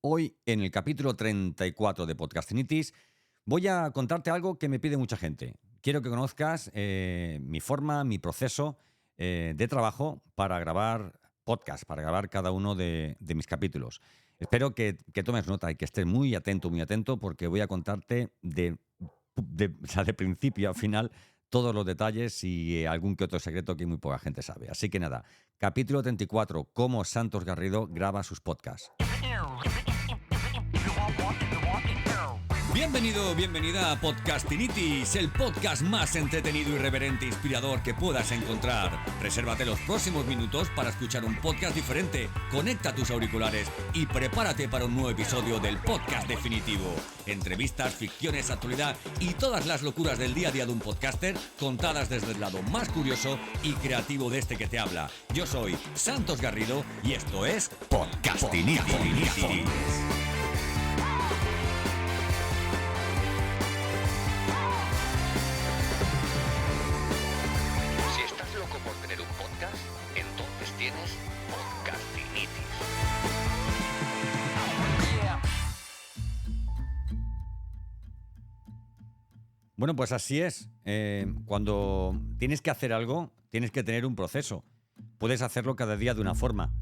Hoy, en el capítulo 34 de Podcastinitis, voy a contarte algo que me pide mucha gente. Quiero que conozcas mi forma, mi proceso de trabajo para grabar podcast, para grabar cada uno de mis capítulos. Espero que tomes nota y que estés muy atento, porque voy a contarte de principio a final todos los detalles y algún que otro secreto que muy poca gente sabe. Así que nada, capítulo 34, cómo Santos Garrido graba sus podcasts. Bienvenido, bienvenida a Podcastinitis, el podcast más entretenido, irreverente e inspirador que puedas encontrar. Resérvate los próximos minutos para escuchar un podcast diferente, conecta tus auriculares y prepárate para un nuevo episodio del podcast definitivo. Entrevistas, ficciones, actualidad y todas las locuras del día a día de un podcaster contadas desde el lado más curioso y creativo de este que te habla. Yo soy Santos Garrido y esto es Podcastinitis. Tienes Podcastinitis. Bueno, pues así es. Cuando tienes que hacer algo, tienes que tener un proceso. Puedes hacerlo cada día de una forma,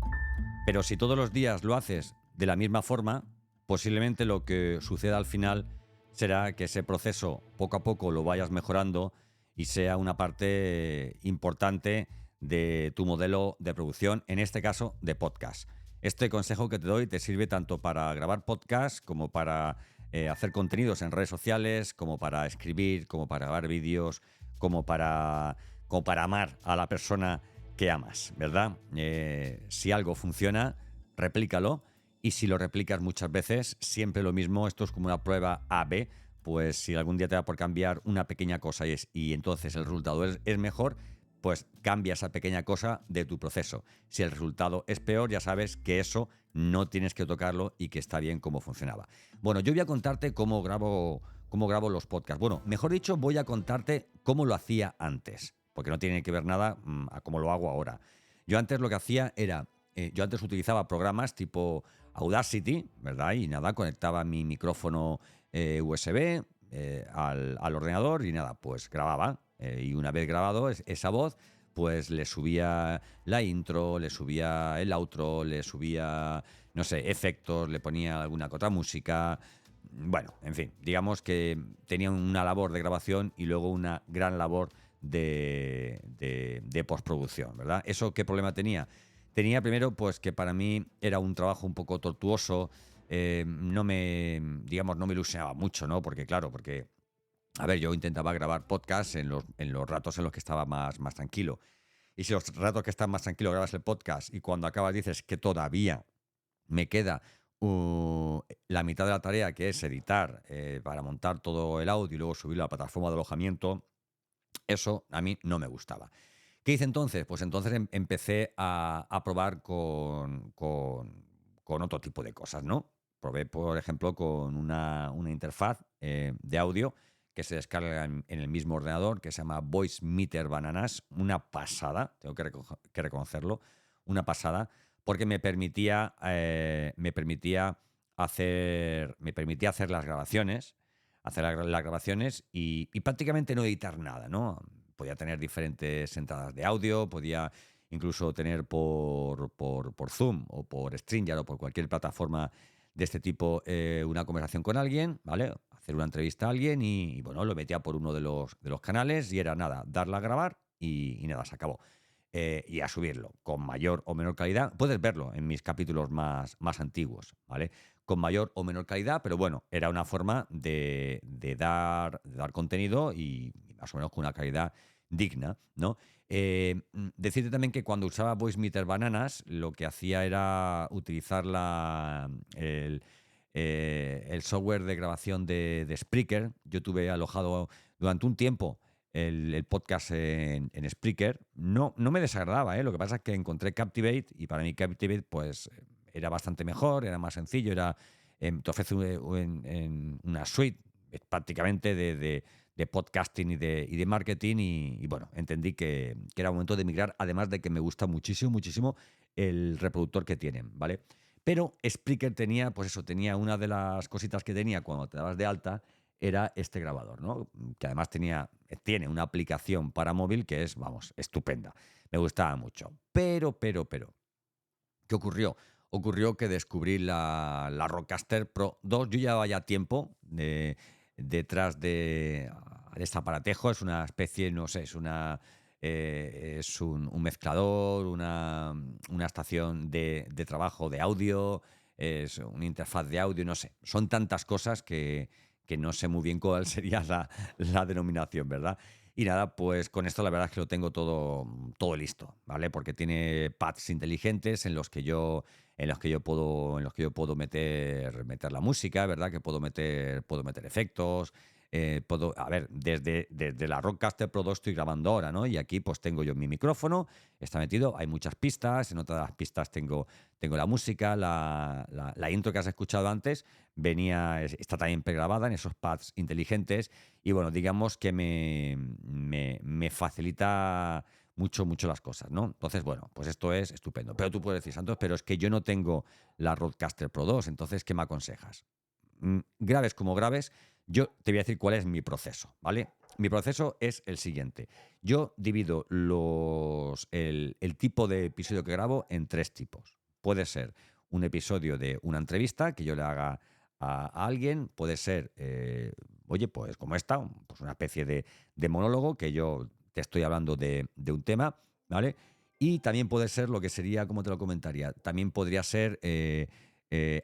pero si todos los días lo haces de la misma forma, posiblemente lo que suceda al final será que ese proceso poco a poco lo vayas mejorando y sea una parte importante de tu modelo de producción, en este caso de podcast. Este consejo que te doy te sirve tanto para grabar podcast como para hacer contenidos en redes sociales, como para escribir, como para grabar vídeos, como para amar a la persona que amas, ¿verdad? Si algo funciona, replícalo, y si lo replicas muchas veces, siempre lo mismo. Esto es como una prueba A-B. Pues si algún día te da por cambiar una pequeña cosa y entonces el resultado es mejor, pues cambia esa pequeña cosa de tu proceso. Si el resultado es peor, ya sabes que eso no tienes que tocarlo y que está bien como funcionaba. Bueno, yo voy a contarte cómo grabo los podcasts. Bueno, mejor dicho, voy a contarte cómo lo hacía antes, porque no tiene que ver nada a cómo lo hago ahora. Yo antes lo que hacía era, yo antes utilizaba programas tipo Audacity, ¿verdad? Y nada, conectaba mi micrófono USB al ordenador y nada, pues grababa. Y una vez grabado esa voz, pues le subía la intro, le subía el outro, le subía, no sé, efectos, le ponía alguna otra música. Bueno, en fin, digamos que tenía una labor de grabación y luego una gran labor de postproducción, ¿verdad? ¿Eso qué problema tenía? Tenía primero, pues que para mí era un trabajo un poco tortuoso, no me ilusionaba mucho, ¿no? Porque a ver, yo intentaba grabar podcasts en los ratos en los que estaba más tranquilo. Y si los ratos que estás más tranquilo grabas el podcast y cuando acabas dices que todavía me queda la mitad de la tarea, que es editar para montar todo el audio y luego subirlo a la plataforma de alojamiento, eso a mí no me gustaba. ¿Qué hice entonces? Pues entonces empecé a probar con otro tipo de cosas, ¿no? Probé, por ejemplo, con una interfaz de audio que se descarga en el mismo ordenador, que se llama Voicemeeter Bananas. Una pasada, tengo que reconocerlo, una pasada, porque me permitía hacer las grabaciones, y prácticamente no editar nada, ¿no? Podía tener diferentes entradas de audio, podía incluso tener por Zoom o por StreamYard o por cualquier plataforma de este tipo una conversación con alguien, ¿vale? Hacer una entrevista a alguien y bueno, lo metía por uno de los canales y era nada, darle a grabar y nada, se acabó. Y a subirlo con mayor o menor calidad. Puedes verlo en mis capítulos más antiguos, ¿vale? Con mayor o menor calidad, pero bueno, era una forma de dar contenido y más o menos con una calidad digna, ¿no? Decirte también que cuando usaba Voicemeeter Bananas, lo que hacía era utilizar el software de grabación de Spreaker. Yo tuve alojado durante un tiempo el podcast en Spreaker. No me desagradaba, ¿eh? Lo que pasa es que encontré Captivate y para mí Captivate pues era bastante mejor, era más sencillo, te ofrece una suite prácticamente de podcasting y de marketing y bueno, entendí que era momento de migrar, además de que me gusta muchísimo el reproductor que tienen, ¿vale? Pero Spreaker tenía, pues eso, tenía una de las cositas que tenía cuando te dabas de alta, era este grabador, ¿no? Que además tiene una aplicación para móvil que es, vamos, estupenda. Me gustaba mucho. Pero, ¿qué ocurrió? Ocurrió que descubrí la Rodecaster Pro 2. Yo llevaba ya tiempo detrás de este aparatejo. Es una especie, no sé, es un mezclador, una estación de trabajo de audio, es una interfaz de audio, no sé. Son tantas cosas que no sé muy bien cuál sería la denominación, ¿verdad? Y nada, pues con esto la verdad es que lo tengo todo listo, ¿vale? Porque tiene pads inteligentes en los que yo puedo meter la música, ¿verdad? Que puedo meter efectos. A ver, desde la Rodecaster Pro 2 estoy grabando ahora, ¿no? Y aquí pues tengo yo mi micrófono, está metido, hay muchas pistas, en otras de las pistas tengo la música, la intro que has escuchado antes está también pregrabada en esos pads inteligentes y bueno, digamos que me facilita mucho las cosas, ¿no? Entonces, bueno, pues esto es estupendo. Pero tú puedes decir, Santos, pero es que yo no tengo la Rodecaster Pro 2, entonces, ¿qué me aconsejas? Grabes como grabes, yo te voy a decir cuál es mi proceso, ¿vale? Mi proceso es el siguiente. Yo divido el tipo de episodio que grabo en 3 tipos. Puede ser un episodio de una entrevista que yo le haga a alguien, puede ser, oye, pues como esta, pues una especie de monólogo que yo te estoy hablando de un tema, ¿vale? Y también puede ser lo que sería, ¿cómo te lo comentaría? También podría ser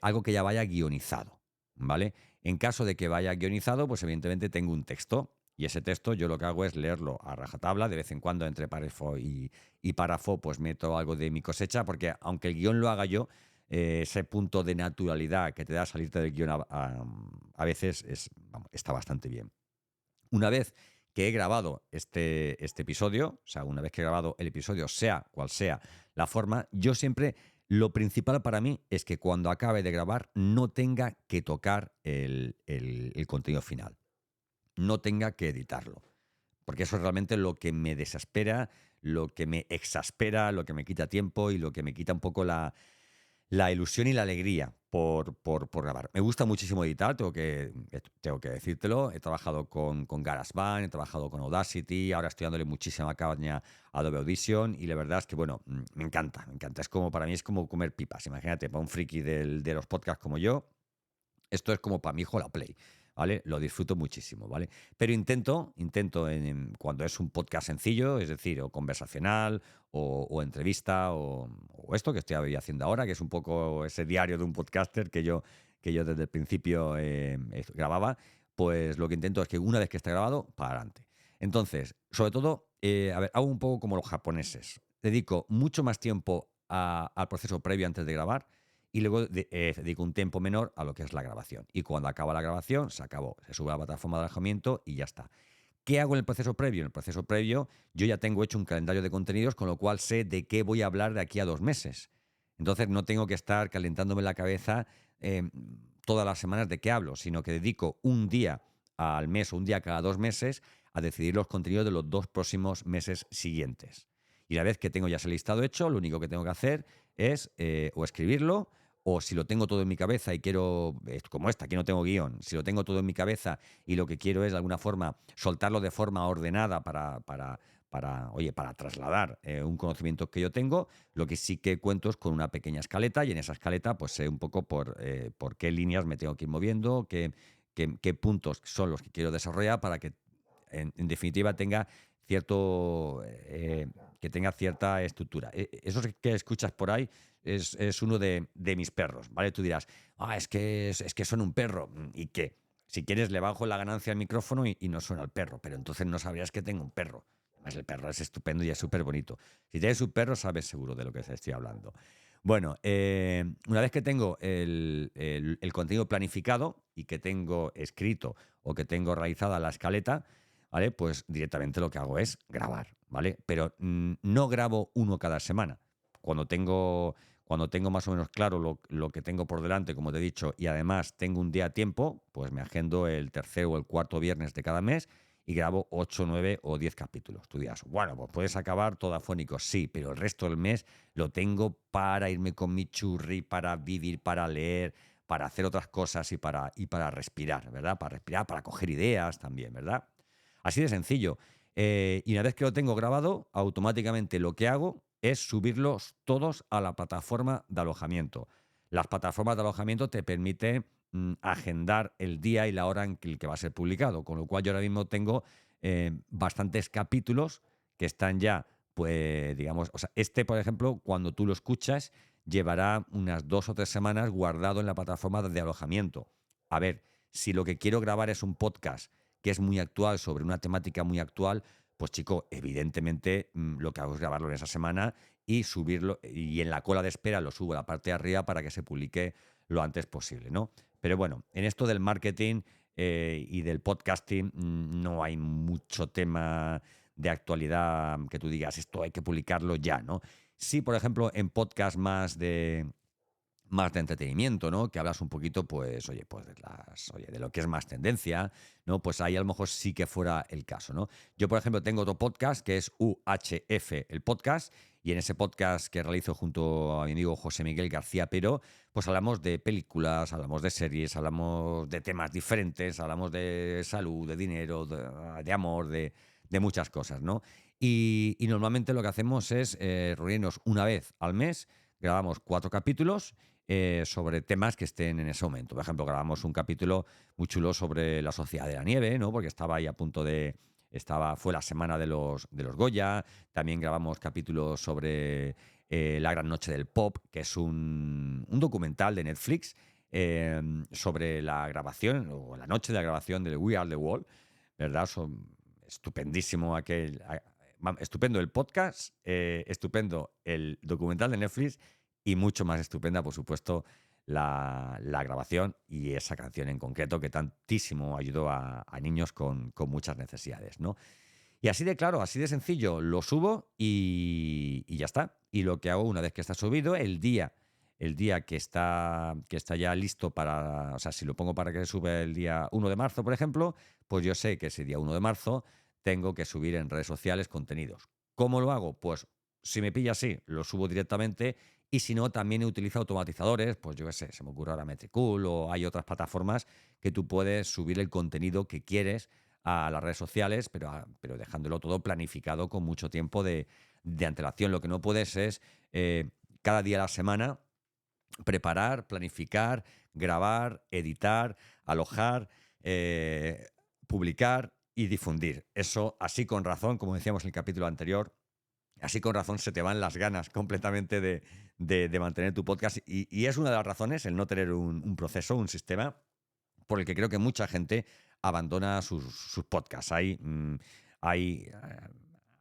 algo que ya vaya guionizado, ¿vale? En caso de que vaya guionizado, pues evidentemente tengo un texto y ese texto yo lo que hago es leerlo a rajatabla, de vez en cuando entre párrafo y párrafo pues meto algo de mi cosecha, porque aunque el guión lo haga yo, ese punto de naturalidad que te da salirte del guión a veces está bastante bien. Una vez que he grabado este episodio, o sea, una vez que he grabado el episodio, sea cual sea la forma, yo siempre, lo principal para mí es que cuando acabe de grabar no tenga que tocar el contenido final, no tenga que editarlo, porque eso es realmente lo que me desespera, lo que me exaspera, lo que me quita tiempo y lo que me quita un poco la ilusión y la alegría por grabar. Me gusta muchísimo editar, tengo que decírtelo. He trabajado con GarageBand, he trabajado con Audacity, ahora estoy dándole muchísima caña a Adobe Audition y la verdad es que, bueno, me encanta. Para mí es como comer pipas. Imagínate, para un friki de los podcasts como yo, esto es como para mi hijo la Play, ¿vale? Lo disfruto muchísimo, ¿vale? Pero intento cuando es un podcast sencillo, es decir, o conversacional, o entrevista, o esto que estoy haciendo ahora, que es un poco ese diario de un podcaster que yo desde el principio grababa, pues lo que intento es que una vez que está grabado, para adelante. Entonces, sobre todo, hago un poco como los japoneses. Dedico mucho más tiempo al proceso previo antes de grabar y luego dedico un tiempo menor a lo que es la grabación. Y cuando acaba la grabación, se acabó. Se sube a la plataforma de alojamiento y ya está. ¿Qué hago en el proceso previo? En el proceso previo yo ya tengo hecho un calendario de contenidos, con lo cual sé de qué voy a hablar de aquí a 2 meses. Entonces no tengo que estar calentándome la cabeza todas las semanas de qué hablo, sino que dedico un día al mes o un día cada 2 meses a decidir los contenidos de los 2 próximos meses siguientes. Y una vez que tengo ya ese listado hecho, lo único que tengo que hacer es o escribirlo, o si lo tengo todo en mi cabeza y quiero, como aquí no tengo guión, si lo tengo todo en mi cabeza y lo que quiero es de alguna forma soltarlo de forma ordenada para trasladar un conocimiento que yo tengo, lo que sí que cuento es con una pequeña escaleta y en esa escaleta pues sé un poco por qué líneas me tengo que ir moviendo, qué puntos son los que quiero desarrollar para que en definitiva tenga cierta estructura. Eso que escuchas por ahí es uno de mis perros, ¿vale? Tú dirás, es que suena un perro. ¿Y qué? Si quieres le bajo la ganancia al micrófono y no suena el perro, pero entonces no sabrías que tengo un perro. Además, el perro es estupendo y es súper bonito. Si tienes un perro, sabes seguro de lo que estoy hablando. Bueno, una vez que tengo el contenido planificado y que tengo escrito o que tengo realizada la escaleta, ¿vale? Pues directamente lo que hago es grabar, ¿vale? Pero no grabo uno cada semana. Cuando tengo más o menos claro lo que tengo por delante, como te he dicho, y además tengo un día a tiempo, pues me agendo el tercer o el cuarto viernes de cada mes y grabo 8, 9 o 10 capítulos. Tú dirás, bueno, pues puedes acabar todo afónico, sí, pero el resto del mes lo tengo para irme con mi churri, para vivir, para leer, para hacer otras cosas y para respirar, ¿verdad? Para respirar, para coger ideas también, ¿verdad? Así de sencillo. Y una vez que lo tengo grabado, automáticamente lo que hago es subirlos todos a la plataforma de alojamiento. Las plataformas de alojamiento te permiten agendar el día y la hora en que va a ser publicado, con lo cual yo ahora mismo tengo bastantes capítulos que están ya, pues digamos, o sea, por ejemplo, cuando tú lo escuchas, llevará unas 2 o 3 semanas guardado en la plataforma de alojamiento. A ver, si lo que quiero grabar es un podcast que es muy actual, sobre una temática muy actual, pues chico, evidentemente lo que hago es grabarlo en esa semana y subirlo, y en la cola de espera lo subo a la parte de arriba para que se publique lo antes posible, ¿no? Pero bueno, en esto del marketing y del podcasting no hay mucho tema de actualidad que tú digas, esto hay que publicarlo ya, ¿no? Sí, por ejemplo, en podcast más de entretenimiento, ¿no? Que hablas un poquito, pues, pues de lo que es más tendencia, ¿no? Pues ahí a lo mejor sí que fuera el caso, ¿no? Yo, por ejemplo, tengo otro podcast que es UHF, el podcast, y en ese podcast que realizo junto a mi amigo José Miguel García Pero, pues hablamos de películas, hablamos de series, hablamos de temas diferentes, hablamos de salud, de dinero, de amor, de muchas cosas, ¿no? Y normalmente lo que hacemos es reunirnos una vez al mes, grabamos 4 capítulos sobre temas que estén en ese momento. Por ejemplo, grabamos un capítulo muy chulo sobre la Sociedad de la Nieve, ¿no? Porque estaba ahí a punto de... fue la semana de los Goya. También grabamos capítulos sobre La Gran Noche del Pop, que es un documental de Netflix sobre la grabación, o la noche de la grabación de We Are the World, ¿verdad? Estupendísimo estupendo el podcast, estupendo el documental de Netflix y mucho más estupenda, por supuesto, la grabación y esa canción en concreto que tantísimo ayudó a niños con muchas necesidades, ¿no? Y así de claro, así de sencillo, lo subo y ya está. Y lo que hago una vez que está subido, el día que está ya listo para... O sea, si lo pongo para que se sube el día 1 de marzo, por ejemplo, pues yo sé que ese día 1 de marzo tengo que subir en redes sociales contenidos. ¿Cómo lo hago? Pues si me pilla así, lo subo directamente. Y si no, también utilizo automatizadores, pues yo qué sé, se me ocurre ahora Metricool o hay otras plataformas que tú puedes subir el contenido que quieres a las redes sociales, pero dejándolo todo planificado con mucho tiempo de antelación. Lo que no puedes es cada día a la semana preparar, planificar, grabar, editar, alojar, publicar y difundir. Eso, así con razón, como decíamos en el capítulo anterior, así con razón se te van las ganas completamente de mantener tu podcast. Y es una de las razones, el no tener un proceso, un sistema, por el que creo que mucha gente abandona sus podcasts. Hay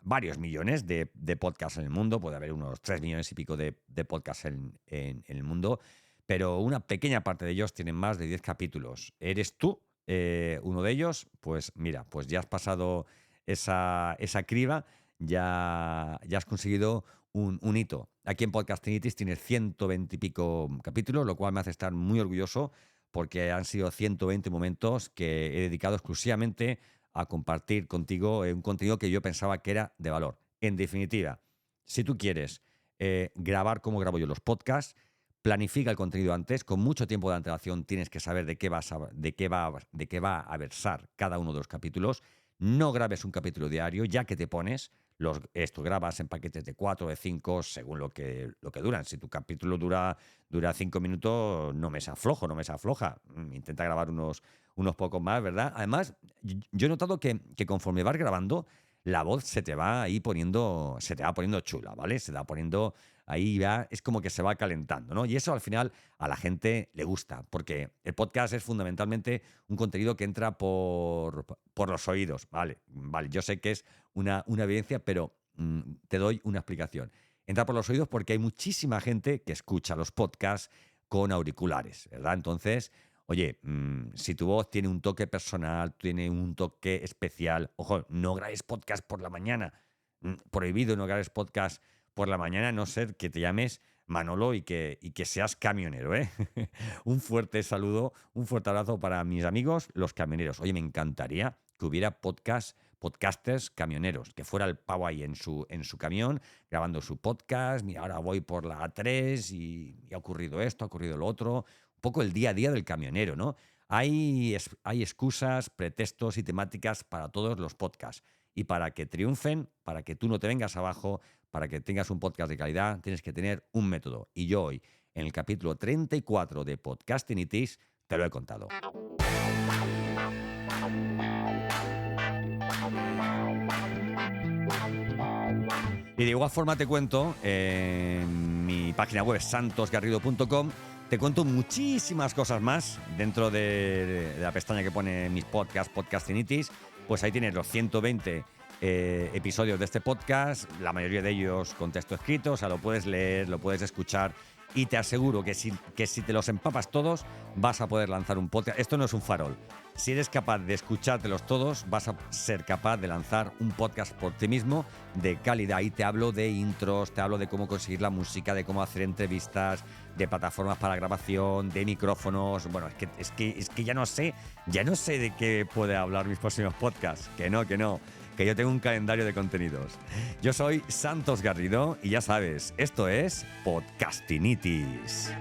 varios millones de podcasts en el mundo, puede haber unos 3 millones y pico de podcasts en el mundo, pero una pequeña parte de ellos tienen más de 10 capítulos. ¿Eres tú uno de ellos? Pues mira, pues ya has pasado esa criba, ya has conseguido un hito. Aquí en Podcastinitis tienes 120 y pico capítulos, lo cual me hace estar muy orgulloso porque han sido 120 momentos que he dedicado exclusivamente a compartir contigo un contenido que yo pensaba que era de valor. En definitiva, si tú quieres grabar como grabo yo los podcasts, planifica el contenido antes, con mucho tiempo de antelación tienes que saber de qué va a versar cada uno de los capítulos. No grabes un capítulo diario, ya que te pones, esto grabas en paquetes de 4 o de 5 según lo que duran. Si tu capítulo dura 5 minutos, no me se afloja. Intenta grabar unos pocos más, ¿verdad? Además, yo he notado que conforme vas grabando, la voz se te va poniendo chula, ¿vale? Se te va poniendo ahí, ya es como que se va calentando, ¿no? Y eso al final a la gente le gusta, porque el podcast es fundamentalmente un contenido que entra por los oídos, ¿vale? Yo sé que es una evidencia, pero te doy una explicación. Entra por los oídos porque hay muchísima gente que escucha los podcasts con auriculares, ¿verdad? Entonces, oye, si tu voz tiene un toque personal, tiene un toque especial, ojo, no grabes podcast por la mañana. Prohibido no grabes podcast por la mañana, a no ser que te llames Manolo, y que seas camionero, ¿eh? Un fuerte saludo, un fuerte abrazo para mis amigos, los camioneros. Oye, me encantaría que hubiera podcasters camioneros, que fuera el pavo ahí en su camión, grabando su podcast. Mira, ahora voy por la A3 y ha ocurrido esto, ha ocurrido lo otro. Un poco el día a día del camionero, ¿no? Hay excusas, pretextos y temáticas para todos los podcasts. Y para que triunfen, para que tú no te vengas abajo, para que tengas un podcast de calidad, tienes que tener un método. Y yo hoy, en el capítulo 34 de Podcastinitis, te lo he contado. Y de igual forma te cuento, en mi página web santosgarrido.com, te cuento muchísimas cosas más dentro de la pestaña que pone mis podcasts, Podcastinitis. Pues ahí tienes los 120 episodios de este podcast, la mayoría de ellos con texto escrito, o sea, lo puedes leer, lo puedes escuchar, y te aseguro que si te los empapas todos, vas a poder lanzar un podcast. Esto no es un farol. Si eres capaz de escuchártelos todos, vas a ser capaz de lanzar un podcast por ti mismo de calidad. Y te hablo de intros, te hablo de cómo conseguir la música, de cómo hacer entrevistas, de plataformas para grabación, de micrófonos. Bueno, es que ya no sé de qué puede hablar mis próximos podcasts. Que no, que yo tengo un calendario de contenidos. Yo soy Santos Garrido y ya sabes, esto es Podcastinitis.